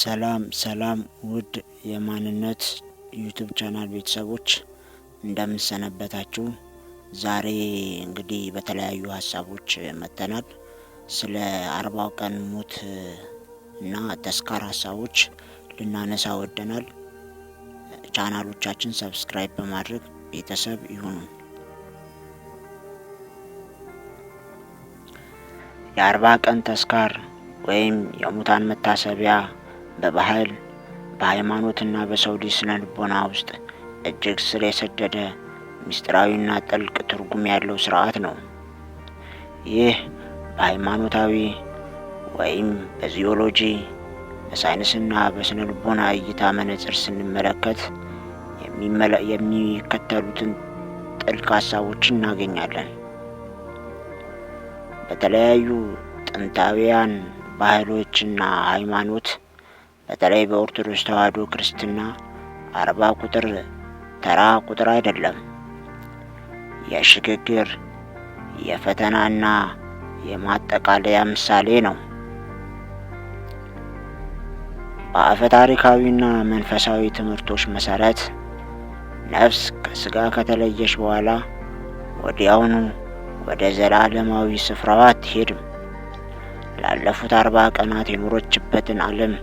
ሰላም ውድ የማንነት ዩቲዩብ ቻናል ቤተሰቦች እንደምን ሰነበታችሁ። ዛሬ እንግዲህ በተለያዩ ሀሳቦች መጥተናል። ስለ 40 ቀን ሞት እና ተስካር ሀሳቦች ልናነሳ ወደናል። ቻናሎቻችን ሰብስክራይብ በማድረግ ቤተሰብ ይሁኑ። የ40 ቀን ተስካር ወይም የሙታን መታሰቢያ በባህል በሃይማኖትና በሰው ልጅ ስነ ልቦና ውስጥ እጅግ ስር የሰደደ ምስጢራዊና ጥልቅ ትርጉም ያለው ስርዓት ነው። ይህ በሃይማኖታዊ ወይም በዚዮሎጂ በሳይንስና በስነ ልቦና እይታ መነጽር ስንመለከት የሚከተሉትን ጥልቅ ሀሳቦችን እናገኛለን። በተለያዩ ጥንታዊያን ባህሎችና ሃይማኖት በተለይ በኦርቶዶክስ ተዋሕዶ ክርስትና 40 ቁጥር ተራ ቁጥር አይደለም። የሽግግር የፈተናና የማጠቃለያ ምሳሌ ነው። በአፈ ታሪካዊና መንፈሳዊ ትምህርቶች መሰረት ነፍስ ከስጋ ከተለየች በኋላ ወዲያውኑ ወደ ዘላለማዊ ስፍራዋ አትሄድም። ላለፉት 40 ቀናት የኖረችበትን ዓለም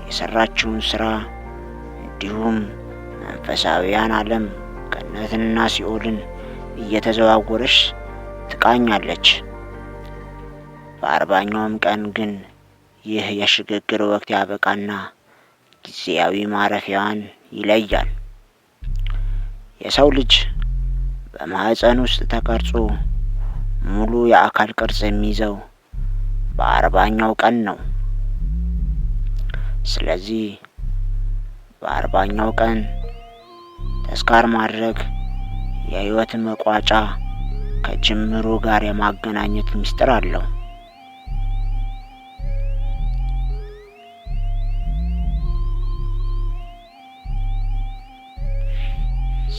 የሰራችውን ስራ እንዲሁም መንፈሳዊያን ዓለም ገነትንና ሲኦልን እየተዘዋወረች ትቃኛለች። በ40ኛውም ቀን ግን ይህ የሽግግር ወቅት ያበቃና ጊዜያዊ ማረፊያዋን ይለያል። የሰው ልጅ በማህፀን ውስጥ ተቀርጾ ሙሉ የአካል ቅርጽ የሚይዘው በ40ኛው ቀን ነው። ስለዚህ በ40ኛው ቀን ተስካር ማድረግ የህይወት መቋጫ ከጅምሩ ጋር የማገናኘት ምስጢር አለው።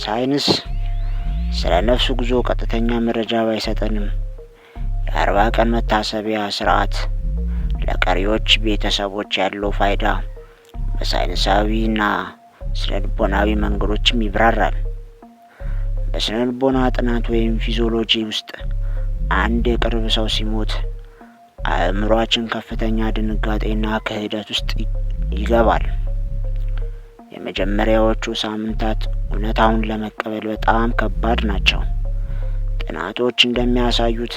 ሳይንስ ስለ ነፍስ ጉዞ ቀጥተኛ መረጃ ባይሰጠንም የ40 ቀን መታሰቢያ ስርዓት ለቀሪዎች ቤተሰቦች ያለው ፋይዳ በሳይንሳዊና ስነ ልቦናዊ መንገዶችም ይብራራል። በስነ ልቦና ጥናት ወይም ፊዚዮሎጂ ውስጥ አንድ የቅርብ ሰው ሲሞት አእምሯችን ከፍተኛ ድንጋጤና ክህደት ውስጥ ይገባል። የመጀመሪያዎቹ ሳምንታት እውነታውን ለመቀበል በጣም ከባድ ናቸው። ጥናቶች እንደሚያሳዩት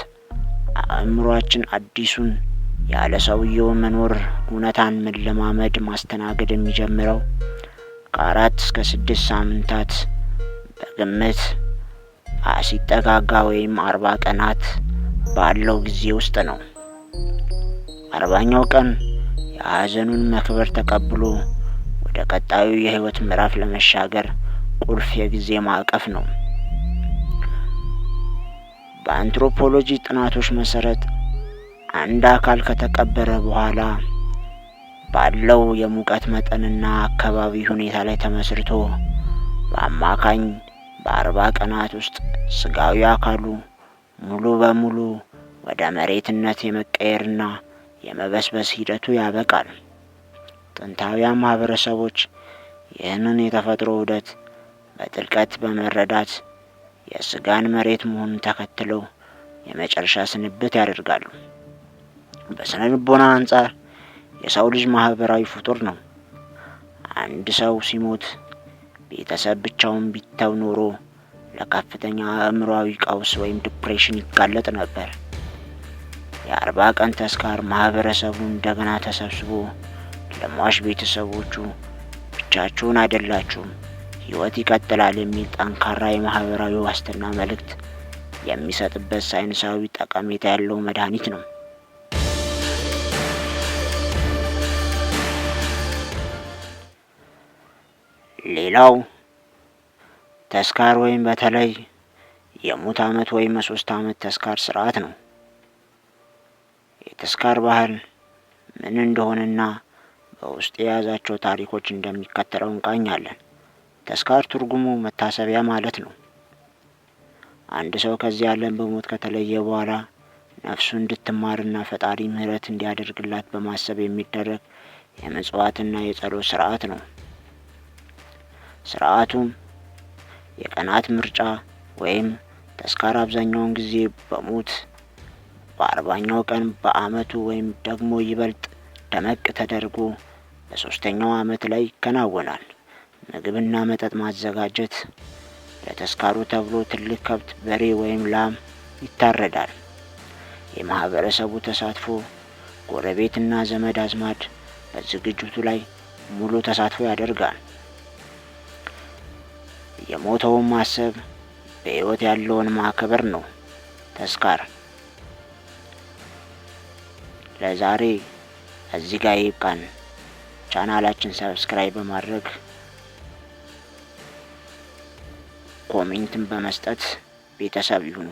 አእምሯችን አዲሱን ያለ ሰውየው መኖር እውነታን መለማመድ ማስተናገድ የሚጀምረው ከ4 እስከ 6 ሳምንታት በግምት ሲጠጋጋ ወይም 40 ቀናት ባለው ጊዜ ውስጥ ነው። 40ኛው ቀን የሀዘኑን መክበር ተቀብሎ ወደ ቀጣዩ የህይወት ምዕራፍ ለመሻገር ቁልፍ የጊዜ ማዕቀፍ ነው። በአንትሮፖሎጂ ጥናቶች መሰረት አንድ አካል ከተቀበረ በኋላ ባለው የሙቀት መጠንና አካባቢ ሁኔታ ላይ ተመስርቶ በአማካኝ በ40 ቀናት ውስጥ ስጋዊ አካሉ ሙሉ በሙሉ ወደ መሬትነት የመቀየርና የመበስበስ ሂደቱ ያበቃል። ጥንታዊያን ማህበረሰቦች ይህንን የተፈጥሮ ዑደት በጥልቀት በመረዳት የስጋን መሬት መሆኑን ተከትለው የመጨረሻ ስንብት ያደርጋሉ። በስነ ልቦና አንጻር የሰው ልጅ ማህበራዊ ፍጡር ነው። አንድ ሰው ሲሞት ቤተሰብ ብቻውን ቢተው ኖሮ ለከፍተኛ አእምሯዊ ቀውስ ወይም ዲፕሬሽን ይጋለጥ ነበር። የ40 ቀን ተስካር ማህበረሰቡን እንደገና ተሰብስቦ ለሟች ቤተሰቦቹ ብቻችሁን አይደላችሁም፣ ህይወት ይቀጥላል የሚል ጠንካራ የማህበራዊ ዋስትና መልእክት የሚሰጥበት ሳይንሳዊ ጠቀሜታ ያለው መድኃኒት ነው። ሌላው ተስካር ወይም በተለይ የሙት ዓመት ወይም የ3 ዓመት ተስካር ስርዓት ነው። የተስካር ባህል ምን እንደሆነና በውስጥ የያዛቸው ታሪኮች እንደሚከተለው እንቃኛለን። ተስካር ትርጉሙ መታሰቢያ ማለት ነው። አንድ ሰው ከዚህ ዓለም በሞት ከተለየ በኋላ ነፍሱ እንድትማርና ፈጣሪ ምህረት እንዲያደርግላት በማሰብ የሚደረግ የምጽዋትና የጸሎት ስርዓት ነው። ስርዓቱም የቀናት ምርጫ ወይም ተስካር አብዛኛውን ጊዜ በሞት በ40ኛው ቀን በአመቱ ወይም ደግሞ ይበልጥ ደመቅ ተደርጎ በ3ኛው አመት ላይ ይከናወናል። ምግብና መጠጥ ማዘጋጀት፣ ለተስካሩ ተብሎ ትልቅ ከብት በሬ ወይም ላም ይታረዳል። የማህበረሰቡ ተሳትፎ፣ ጎረቤትና ዘመድ አዝማድ በዝግጅቱ ላይ ሙሉ ተሳትፎ ያደርጋል። የሞተውን ማሰብ በሕይወት ያለውን ማክበር ነው ተስካር። ለዛሬ እዚህ ጋር ይብቃን። ቻናላችን ሰብስክራይብ በማድረግ ኮሜንትን በመስጠት ቤተሰብ ይሁኑ።